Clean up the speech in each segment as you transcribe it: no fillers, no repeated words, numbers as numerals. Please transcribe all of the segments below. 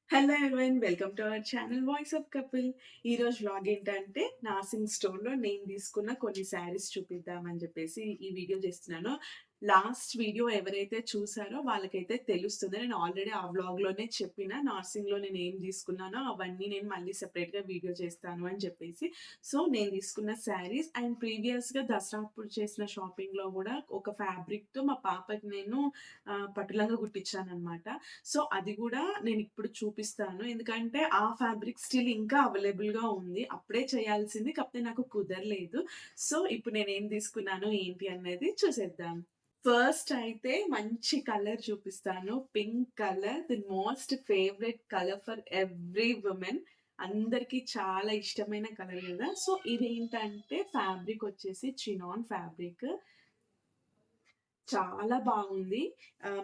Hello everyone, welcome to our channel voice of couple. ఈరోజు vlog ఏంటంటే నార్సింగ్ స్టోర్‌లో నేను తీసుకున్న కొన్ని శారీస్ చూపిద్దామని చెప్పేసి ఈ వీడియో చేస్తున్నాను. లాస్ట్ వీడియో ఎవరైతే చూసారో వాళ్ళకైతే తెలుస్తుంది. నేను ఆల్రెడీ ఆ వ్లాగ్‌లోనే చెప్పిన నార్సింగ్‌లో నేను ఏం తీసుకున్నానో అవన్నీ నేను మళ్ళీ సెపరేట్‌గా వీడియో చేస్తాను అని చెప్పేసి. సో, నేను తీసుకున్న శారీస్ అండ్ ప్రీవియస్‌గా దసరా అప్పుడు చేసిన షాపింగ్‌లో కూడా ఒక ఫ్యాబ్రిక్‌తో మా పాపకి నేను పట్టు లంగా కుట్టించాననమాట. సో, అది గూడా నేనిప్పుడు చూపిస్తాను. ఎందుకంటే, ఆ ఫ్యాబ్రిక్ స్టిల్ ఇంకా అవైలబుల్‌గా ఉంది. అప్పుడే చేయాల్సింది. కాకపోతే నాకు కుదరలేదు. సో, ఇప్పుడు నేనేం తీసుకున్నాను, ఏంటి అనేది చూసేద్దాం. ఫస్ట్ అయితే మంచి కలర్ చూపిస్తాను. Pink colour. The most favourite colour for every women. అందరికి చాలా ఇష్టమైన కలర్ గదా! సో, ఇదేంటంటే ఫ్యాబ్రిక్ వచ్చేసి చినాన్ ఫ్యాబ్రిక్. చాలా బాగుంది.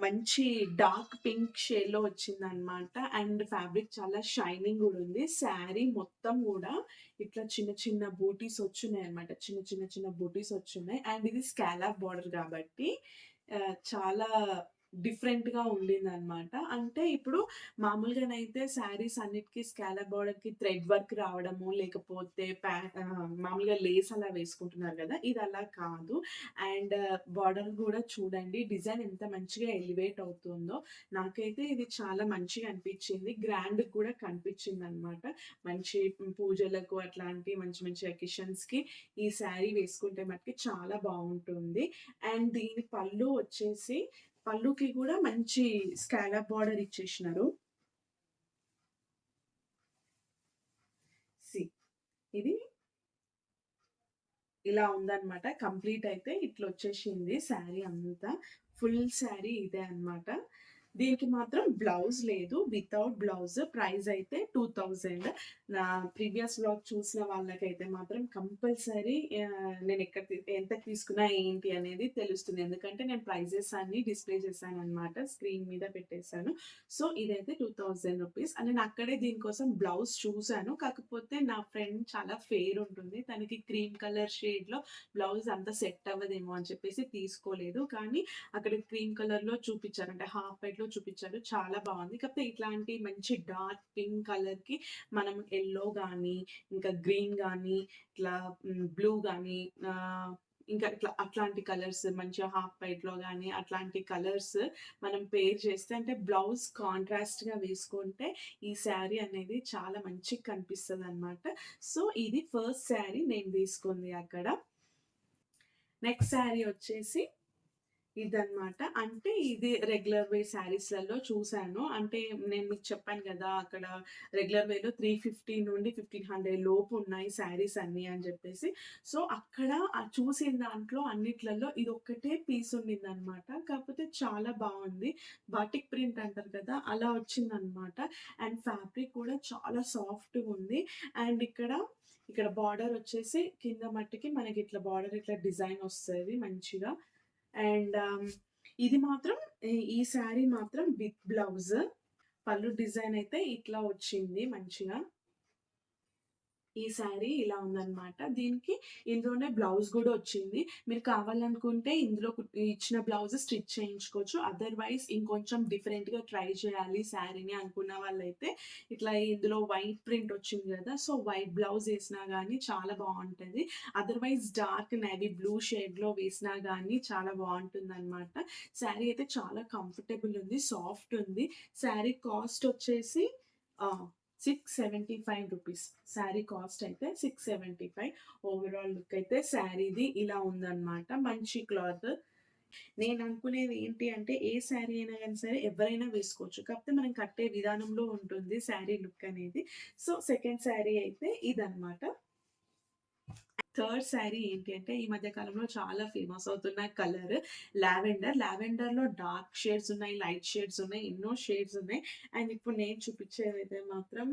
మంచి డార్క్ పింక్ షేడ్‌లో వచ్చిందనమాట. అండ్ ఫ్యాబ్రిక్ చాలా షైనింగ్ గూడా ఉంది. శారీ మొత్తం గూడా ఇట్లా చిన్న చిన్న బూటీస్ వచ్చున్నాయన్నమాట. చిన్న బూటీస్ వచ్చున్నాయి. అండ్ ఇది స్కాలప్ బోర్డర్ గాబట్టి చాలా డిఫరెంట్‌గా ఉండిందనమాట. అంటే ఇప్పుడు మామూలుగానైతే శారీస్ అన్నిటికి స్కాలప్ బోర్డర్‌కి థ్రెడ్ వర్క్ రావడము, లేకపోతే మామూలుగా లేస్ అలా వేసుకుంటున్నారు గదా! ఇది అలా కాదు. అండ్ బార్డర్ గూడా చూడండి డిజైన్ ఎంత మంచిగా ఎలివేట్ అవుతుందో. నాకైతే ఇది చాలా మంచిగా అనిపిచ్చింది. గ్రాండ్‌గా కూడా కనిపిచ్చిందనమాట. మంచి పూజలకు అట్లాంటి మంచి మంచి అకేషన్స్‌కి ఈ శారీ వేసుకుంటే మటికి చాలా బావుంటుంది. అండ్ దీని పళ్ళు వచ్చేసి పళ్ళుకి గూడా మంచి స్కాలప్ బార్డర్ ఇచ్చేసినారు. సీ ఇది ఇలా ఉందనమాట. కంప్లీట్ అయితే ఇట్లొచ్చేసింది శారీ అంతా. ఫుల్ శారీ ఇదే అన్నమాట. దీనికి మాత్రం బ్లౌజ్ లేదు. వితౌట్ బ్లౌజ్ ప్రైస్ అయితే 2000. నా ప్రీవియస్ వ్లాగ్ చూసిన వాళ్ళకైతే మాత్రం కంపల్సరీ నేను ఎంతకి తీసుకున్నా ఏంటి అనేది తెలుస్తుంది. ఎందుకంటే నేను ప్రైజెస్ అన్నీ డిస్‌ప్లే చేశాననమాట. స్క్రీన్ మీద పెట్టేసాను. సో, ఇదైతే రూ. 2000 అండ్ నేను అక్కడే దీనికోసం బ్లౌజ్ చూసాను. కాకపోతే నా ఫ్రెండ్ చాలా ఫెయిర్ ఉంటుంది. తనకి క్రీమ్ కలర్ షేడ్‌లో బ్లౌజ్ అంత సెట్ అవ్వదేమో అని చెప్పేసి తీసుకోలేదు. కానీ అక్కడ క్రీమ్ కలర్‌లో చూపిచ్చారు. అంటే హాఫ్ వైట్‌లో చూపిచ్చారు. చాలా బావుంది. కాకపోతే ఇట్లాంటి మంచి డార్క్ పింక్ కలర్‌కి మనం యెల్లో గానీ, ఇంకా గ్రీన్ గానీ, ఇట్లా బ్లూ గానీ ఇంకా ఇట్లా అట్లాంటి కలర్స్ మంచిగా హాఫ్ వైట్‌లో గానీ, అట్లాంటి కలర్స్ మనం పేర్ చేస్తే అంటే బ్లౌజ్ కాంట్రాస్ట్‌గా వేసుకుంటే ఈ శారీ అనేది చాలా మంచిగా కనిపిస్తదనమాట. సో, ఇది ఫస్ట్ శారీ నేను తీసుకుంది అక్కడ. నెక్స్ట్ శారీ వచ్చేసి ఇదనమాట. అంటే ఇది రెగ్యులర్ వేర్ శారీస్‌లలో చూసాను. అంటే నేను మీకు చెప్పాను గదా! అక్కడ రెగ్యులర్ వేర్‌లో 350 నుండి 1500 లోపు ఉన్నాయి శారీస్ అన్నీ అని జెప్పేసి. సో, అక్కడ చూసిన దాంట్లో అన్నిట్లలో ఇదొక్కటే పీస్ ఉండిందనమాట. కాకపోతే చాలా బావుంది. బాటిక్ ప్రింట్ అంటారు కదా! అలా వచ్చిందనమాట. అండ్ ఫ్యాబ్రిక్ కూడా చాలా సాఫ్ట్‌గుంది. అండ్ ఇక్కడ బార్డర్ వచ్చేసి కింద మట్టికి మనకిట్లా బార్డర్ ఇట్లా డిజైన్ ఒస్తది మంచిగా. అండ్ ఇది మాత్రం ఈ శారీ మాత్రం విత్ బ్లౌజ్. పళ్ళు డిజైన్ అయితే ఇట్లా వచ్చింది మంచిగా. ఈ శారీ ఇలా ఉందనమాట. దీనికి ఇందులోనే బ్లౌజ్ గూడా వచ్చింది. మీరు కావాలనుకుంటే ఇందులో ఇచ్చిన బ్లౌజ్ స్టిచ్ చేయించుకోవచ్చు. అదర్‌వైజ్ ఇంకొంచెం డిఫరెంట్‌గా ట్రై చేయాలి శారీని అనుకున్న వాళ్ళైతే ఇట్లా ఇందులో వైట్ ప్రింట్ వచ్చింది గదా! సో, వైట్ బ్లౌజ్ ఏసినా గానీ చాలా బావుంటది. అదర్‌వైజ్ డార్క్ నేవీ బ్లూ షేడ్‌లో వేసినా గానీ చాలా బావుంటుందనమాట. శారీ అయితే చాలా కంఫర్టబుల్ ఉంది. సాఫ్ట్ ఉంది. శారీ కాస్ట్ వచ్చేసి ఆ! రూ. 675. శారీ కాస్ట్ అయితే 675. ఓవరాల్ లుక్ అయితే శారీది ఇలా ఉందనమాట. మంచి క్లాత్. నేననుకునేది ఏంటి అంటే, ఏ శారీ అయినా గాని సరే ఎవరైనా వేసుకోవచ్చు. కాకపోతే మనం కట్టే విధానంలో ఉంటుంది శారీ లుక్ అనేది. సో, సెకండ్ శారీ అయితే ఇదనమాట. థర్డ్ శారీ ఏంటి అంటే, ఈ మధ్య కాలంలో చాలా ఫేమస్ అవుతున్న కలర్ లావెండర్. లావెండర్‌లో డార్క్ షేడ్స్ ఉన్నాయి, లైట్ షేడ్స్ ఉన్నాయి, ఎన్నో షేడ్స్ ఉన్నాయి. అండ్ ఇప్పుడు నేను చూపించేదైతే మాత్రం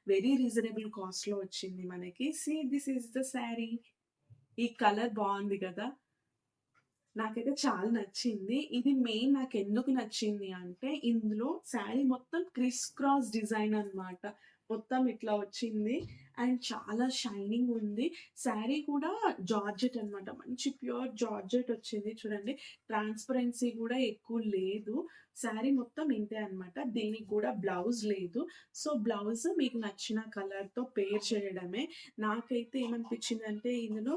వెరీ రీజనబుల్ కాస్ట్‌లో వచ్చింది మనకి. This is the sari. ఈ కలర్ బావుంది గదా! నాకైతే చాలా నచ్చింది. ఇది మెయిన్ నాకెందుకు నచ్చింది అంటే, ఇందులో శారీ మొత్తం క్రిస్ క్రాస్ డిజైన్ అన్నమాట. మొత్తం ఇట్లా వచ్చింది. అండ్ చాలా షైనింగ్ ఉంది. శారీ కూడా జార్జెట్ అనమాట. మంచి ప్యూర్ జార్జెట్ వచ్చింది చూడండి. ట్రాన్స్‌పరెన్సీ గూడా ఎక్కువ లేదు. శారీ మొత్తం ఇంతే అనమాట. దీనికి గూడా బ్లౌజ్ లేదు. సో, బ్లౌజ్ మీకు నచ్చిన కలర్‌తో పేర్ చేయడమే. నాకైతే ఏమనిపించిందంటే ఇందులో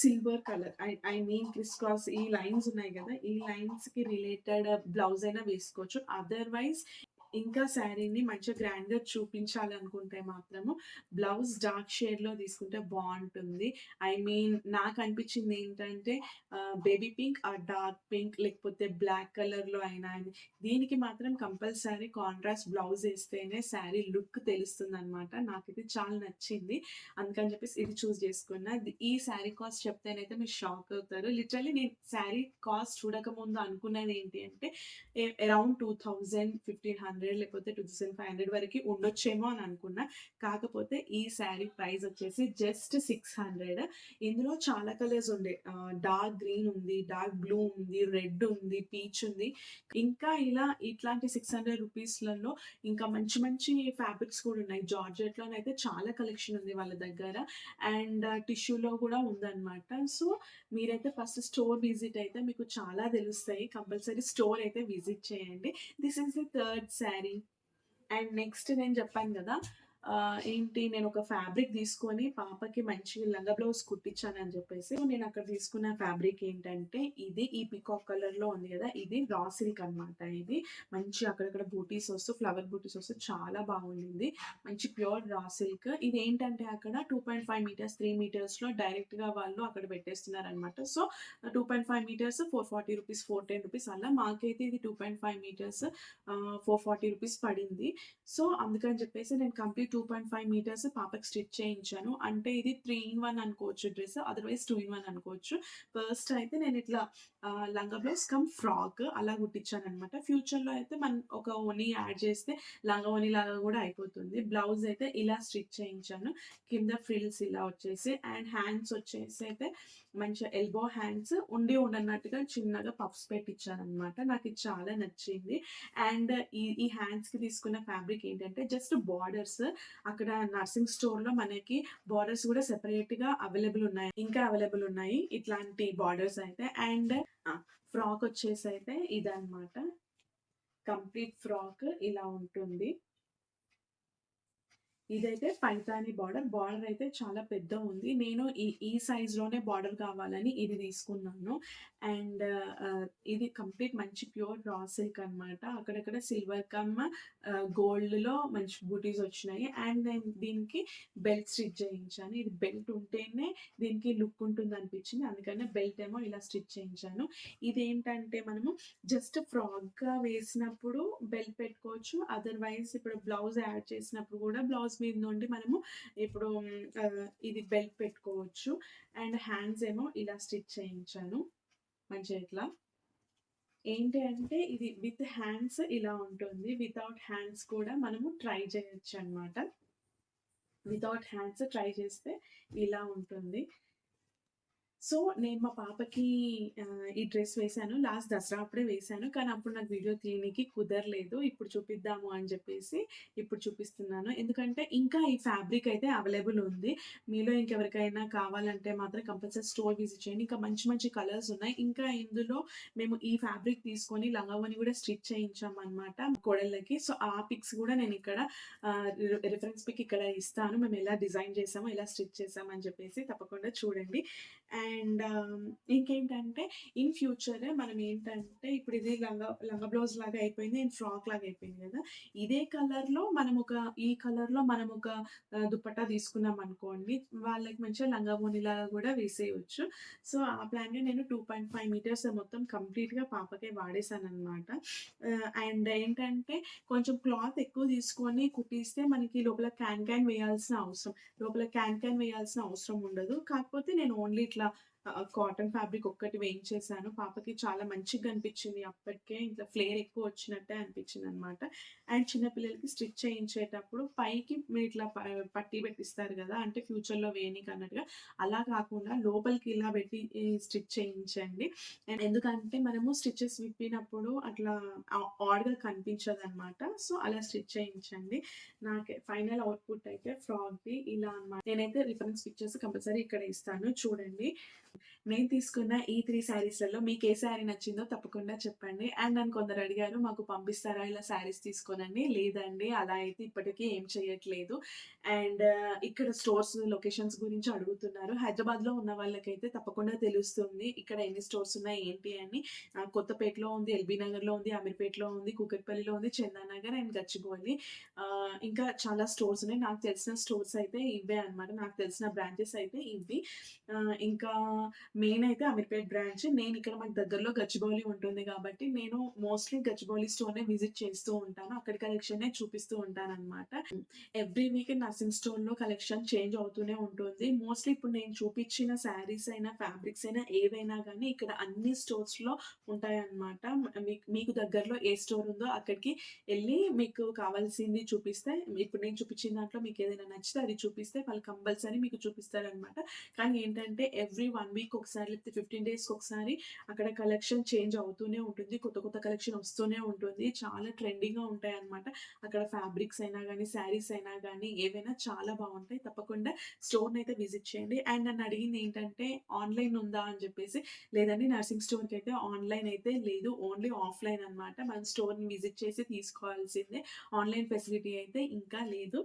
silver colour I mean criss cross ఈ లైన్స్ ఉన్నాయి గదా! ఈ లైన్స్‌కి రిలేటెడ్ బ్లౌజ్ అయినా వేసుకోవచ్చు. అదర్‌వైజ్ ఇంకా శారీని మంచిగా గ్రాండ్‌గా చూపించాలనుకుంటే మాత్రము బ్లౌజ్ డార్క్ షేడ్‌లో తీసుకుంటే బావుంటుంది. ఐ మీన్ నాకనిపించిందేంటంటే baby pink or dark pink లేకపోతే బ్లాక్ కలర్‌లో అయినా అని దీనికి మాత్రం కంపల్సరీ కాంట్రాస్ట్ బ్లౌజ్ ఏస్తేనే శారీ లుక్ తెలుస్తుందనమాట. నాకిది చాలా నచ్చింది. అందుకని చెప్పేసి ఇది చూజ్ చేసుకున్నా. ఈ శారీ కాస్ట్ చెప్తేనైతే మీరు షాక్ అవుతారు. లిటరల్లీ నేను శారీ కాస్ట్ చూడకముందు అనుకున్నదేంటి అంటే అరౌండ్ 2000, 1500 లేకపోతే 2500 వరకి ఉండొచ్చేమో అని అనుకున్నా. కాకపోతే ఈ శారీ ప్రైస్ వచ్చేసి జస్ట్ 600. ఇందులో చాలా కలర్స్ ఉండే. డార్క్ గ్రీన్ ఉంది, డార్క్ బ్లూ ఉంది, రెడ్ ఉంది, పీచ్ ఉంది. ఇంకా ఇలా ఇట్లాంటి 600 రూపీస్‌లలో ఇంకా మంచి మంచి ఫ్యాబ్రిక్స్ కూడా ఉన్నాయి. జార్జెట్‌లోనైతే చాలా కలెక్షన్ ఉంది వాళ్ళ దగ్గర. అండ్ టిష్యూలో కూడా ఉందన్నమాట. సో, మీరైతే ఫస్ట్ స్టోర్ విజిట్ అయితే మీకు చాలా తెలుస్తాయి. కంపల్సరీ స్టోర్ అయితే విజిట్ చేయండి. This is the third sari. And next నేను చెప్పాను గదా! ఏంటి నేనొక ఫ్యాబ్రిక్ తీసుకొని పాపకి మంచిగా లంగా బ్లౌజ్ కుట్టించానని జెప్పేసి. నేను అక్కడ తీసుకున్న ఫ్యాబ్రిక్ ఏంటంటే ఇది ఈ పీకాక్ కలర్‌లో ఉంది గదా! ఇది రా సిల్క్ అనమాట ఇది. మంచి అక్కడక్కడ బూటీస్ వస్తూ ఫ్లవర్ బూటీస్ వస్తూ చాలా బాగుండింది. మంచి ప్యూర్ రా సిల్క్. ఇదేంటంటే అక్కడ 2.5 మీటర్స్, 3 మీటర్స్‌లో డైరెక్ట్‌గా వాళ్ళు అక్కడ పెట్టేస్తున్నారనమాట. సో, 2.5 మీటర్స్ 440 రూపీస్, 410 రూపీస్ అలా. మాకైతే ఇది 2.5 మీటర్స్ 440 రూపీస్ పడింది. సో, అందుకని చెప్పేసి నేను కంప్లీట్ 2.5 మీటర్స్ పాపకి స్టిచ్ చేయించాను. అంటే ఇది 3 ఇన్ 1 అనుకోవచ్చు డ్రెస్. అదర్‌వైజ్ 2 ఇన్ 1 అనుకోవచ్చు. ఫస్ట్ అయితే నేనిట్లా లంగా బ్లౌజ్ కమ్ ఫ్రాక్ అలా కుట్టించాననమాట. ఫ్యూచర్‌లో అయితే మనం ఒక ఓని యాడ్ చేస్తే లంగా ఓని లాగా గూడా అయిపోతుంది. బ్లౌజ్ అయితే ఇలా స్టిచ్ చేయించాను. కింద ఫ్రిల్స్ ఇలా వచ్చేసి అండ్ హ్యాండ్స్ వచ్చేసి అయితే మంచిగా ఎల్బో హ్యాండ్స్ ఉండి ఉండనట్టుగా చిన్నగా పఫ్స్ పెట్టించాననమాట. నాకిది చాలా నచ్చింది. అండ్ ఈ హ్యాండ్స్‌కి తీసుకున్న ఫ్యాబ్రిక్ ఏంటంటే జస్ట్ బార్డర్స్ అక్కడ నర్సింగ్ స్టోర్‌లో మనకి బార్డర్స్ గూడా సెపరేట్‌గా అవైలబుల్ ఉన్నాయి. ఇంకా అవైలబుల్ ఉన్నాయి ఇట్లాంటి బార్డర్స్ అయితే. అండ్ ఫ్రాక్ వచ్చేసైతే ఇదనమాట. కంప్లీట్ ఫ్రాక్ ఇలా ఉంటుంది. ఇదైతే పైతాని బార్డర్. బార్డర్ అయితే చాలా పెద్దగుంది. నేను ఈ సైజ్‌లోనే బార్డర్ కావాలని ఇది తీసుకున్నాను. అండ్ ఇది కంప్లీట్ మంచి ప్యూర్ రా సిల్క్ అనమాట. అక్కడక్కడ సిల్వర్ కమ్ గోల్డ్‌లో మంచి బూటీస్ వచ్చినాయి. అండ్ నేను దీనికి బెల్ట్ స్టిచ్ చేయించాను. ఇది బెల్ట్ ఉంటేనే దీనికి లుక్ ఉంటుందనిపించింది. అందుకనే బెల్ట్ ఏమో ఇలా స్టిచ్ చేయించాను. ఇదేంటంటే మనము జస్ట్ ఫ్రాక్‌గా వేసినప్పుడు బెల్ట్ పెట్టుకోవచ్చు. అదర్‌వైజ్ ఇప్పుడు బ్లౌజ్ యాడ్ చేసినప్పుడు కూడా బ్లౌజ్ మీద నుండి మనము ఇప్పుడు ఇది బెల్ట్ పెట్టుకోవచ్చు. అండ్ హ్యాండ్స్ ఏమో ఇలా స్టిచ్ చేయించాను. మంచిగా ఇట్లా. ఏంటి అంటే ఇది విత్ హ్యాండ్స్ ఇలా ఉంటుంది. వితౌట్ హ్యాండ్స్ కూడా మనము ట్రై చేయొచ్చనమాట. వితౌట్ హ్యాండ్స్ ట్రై చేస్తే ఇలా ఉంటుంది. సో, నేను మా పాపకి ఈ డ్రెస్ వేశాను. లాస్ట్ దసరా అప్పుడే వేశాను. కానీ అప్పుడు నాకు వీడియో తీయనీకి కుదరలేదు. ఇప్పుడు చూపిద్దాము అని జెప్పేసి ఇప్పుడు చూపిస్తున్నాను. ఎందుకంటే ఇంకా ఈ ఫ్యాబ్రిక్ అయితే అవైలబుల్ ఉంది. మీలో ఇంకెవరికైనా కావాలంటే మాత్రం కంపల్సరీ స్టోర్ విజిట్ చేయండి. ఇంకా మంచి మంచి కలర్స్ ఉన్నాయి. ఇంకా ఇందులో మేము ఈ ఫ్యాబ్రిక్ తీసుకొని లంగావోని గూడా స్టిచ్ చేయించామనమాట కోడళ్ళకి. సో, ఆ పిక్స్ గూడా నేనిక్కడ రిఫరెన్స్ పిక్ ఇక్కడ ఇస్తాను. మేము ఎలా డిజైన్ చేసామో, ఎలా స్టిచ్ చేసామని జెప్పేసి తప్పకుండా చూడండి. అండ్ ఇంకేంటంటే ఇన్ ఫ్యూచర్ మనం ఏంటంటే ఇప్పుడు ఇది లంగా బ్లౌజ్ లాగా అయిపోయింది. అండ్ ఫ్రాక్ లాగా అయిపోయింది గదా! ఇదే కలర్‌లో ఈ కలర్‌లో మనం ఒక దుపట్టా తీసుకున్నాం అనుకోండి. వాళ్ళకి మంచిగా లంగా ఓణిలాగా గూడా వేసేయొచ్చు. సో, ఆ ప్లాన్‌గా నేను 2.5 మీటర్స్ మొత్తం కంప్లీట్‌గా పాపకే వాడేసాననమాట. అండ్ ఏంటంటే కొంచెం క్లాత్ ఎక్కువ తీసుకొని కుట్టిస్తే మనకి లోపల క్యాన్ క్యాన్ వేయాల్సిన అవసరం ఉండదు. కాకపోతే నేను ఓన్లీ ఇట్లా కాటన్ ఫ్యాబ్రిక్ ఒక్కటి వేయించేసాను. పాపకి చాలా మంచిగా అనిపించింది అప్పటికే. ఇట్లా ఫ్లేర్ ఎక్కువ వచ్చినట్టే అనిపించిందనమాట. అండ్ చిన్న పిల్లలకి స్టిచ్ చేయించేటప్పుడు పైకి మీరు ఇట్లా పట్టీ పెట్టిస్తారు గదా! అంటే ఫ్యూచర్‌లో వేయనీకి అన్నట్టుగా. అలా కాకుండా లోపలికి ఇలా పెట్టి స్టిచ్ చేయించండి. అండ్ ఎందుకంటే మనము స్టిచెస్ విప్పినప్పుడు అట్లా ఆడ్‌గా కనిపించదనమాట. సో, అలా స్టిచ్ చేయించండి. నాకే ఫైనల్ అవుట్‌పుట్ అయితే ఫ్రాక్‌ది ఇలా అనమాట. నేనైతే రిఫరెన్స్ పిక్చర్స్ కంపల్సరీ ఇక్కడ ఇస్తాను చూడండి. నేను తీసుకున్న ఈ 3 శారీస్‌లలో మీకే శారీ నచ్చిందో తప్పకుండా చెప్పండి. అండ్ నన్ను కొందరు అడిగారు, "మాకు పంపిస్తారా ఇలా శారీస్ తీసుకొనని?" లేదండి. అలా అయితే ఇప్పటికి ఏం చేయట్లేదు. అండ్ ఇక్కడ స్టోర్స్ లొకేషన్స్ గురించి అడుగుతున్నారు. హైదరాబాద్‌లో ఉన్న వాళ్ళకైతే తప్పకుండా తెలుస్తుంది. ఇక్కడ ఎన్ని స్టోర్స్ ఉన్నాయి ఏంటి అని. కొత్తపేటలో ఉంది, ఎల్బీ నగర్‌లో ఉంది, అమీర్పేటలో ఉంది, కూకట్పల్లిలో ఉంది, చందానగర్ అండ్ గచ్చిబౌలి. ఇంకా చాలా స్టోర్స్ ఉన్నాయి. నాకు తెలిసిన స్టోర్స్ అయితే ఇవే అన్నమాట. నాకు తెలిసిన బ్రాంచెస్ అయితే ఇవి. ఇంకా మెయిన్ అయితే అమీర్పేట్ బ్రాంచ్. నేనిక్కడ మాకు దగ్గరలో గచ్చిబౌలి ఉంటుంది గాబట్టి, నేను మోస్ట్‌లీ గచ్చిబౌలి స్టోర్‌నే విజిట్ చేస్తూ ఉంటాను. అక్కడి కలెక్షనే చూపిస్తూ ఉంటాననమాట. ఎవ్రీ వీక్ నర్సింగ్ స్టోర్‌లో కలెక్షన్ చేంజ్ అవుతూనే ఉంటుంది. మోస్ట్‌లీ ఇప్పుడు నేను చూపిచ్చిన శారీస్ అయినా, ఫ్యాబ్రిక్స్ అయినా ఏవైనా గానీ ఇక్కడ అన్ని స్టోర్స్‌లో ఉంటాయన్నమాట. మీకు దగ్గరలో ఏ స్టోర్ ఉందో అక్కడికి ఎళ్లి మీకు కావాల్సింది చూపిస్తే, ఇప్పుడు నేను చూపిచ్చిన దాంట్లో మీకేదైనా నచ్చితే అది చూపిస్తే వాళ్ళు కంపల్సరీ మీకు చూపిస్తారనమాట. కానీ ఏంటంటే ఎవ్రీ 1 వీక్ ఒకసారి లేకపోతే 15 డేస్‌కి ఒకసారి అక్కడ కలెక్షన్ చేంజ్ అవుతూనే ఉంటుంది. కొత్త కొత్త కలెక్షన్ వస్తూనే ఉంటుంది. చాలా ట్రెండీగా ఉంటాయన్నమాట. అక్కడ ఫ్యాబ్రిక్స్ అయినా గానీ, శారీస్ అయినా గానీ ఏవైనా చాలా బావుంటాయి. తప్పకుండా స్టోర్‌నైతే విజిట్ చేయండి. అండ్ నన్ను అడిగిందేంటంటే ఆన్‌లైన్ ఉందా అని చెప్పేసి. లేదండి, నర్సింగ్ స్టోర్‌కైతే ఆన్‌లైన్ అయితే లేదు. ఓన్లీ ఆఫ్‌లైన్ అన్నమాట. మనం స్టోర్‌ని విజిట్ చేసి తీసుకోవాల్సిందే. ఆన్‌లైన్ ఫెసిలిటీ అయితే ఇంకా లేదు.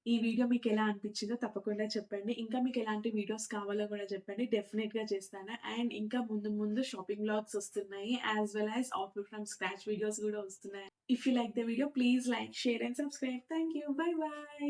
ఈ వీడియో మీకెలా అనిపిచ్చిందో తప్పకుండా చెప్పండి. ఇంకా మీకెలాంటి వీడియోస్ కావాలో గూడా చెప్పండి. డెఫినెట్‌గా చేస్తాను. అండ్ ఇంకా ముందు ముందు షాపింగ్ వ్లాగ్స్ ఒస్తున్నాయి. As well as outfit from scratch videos గూడా ఒస్తున్నాయి. If you like the video please like, share and subscribe. Thank you. Bye by.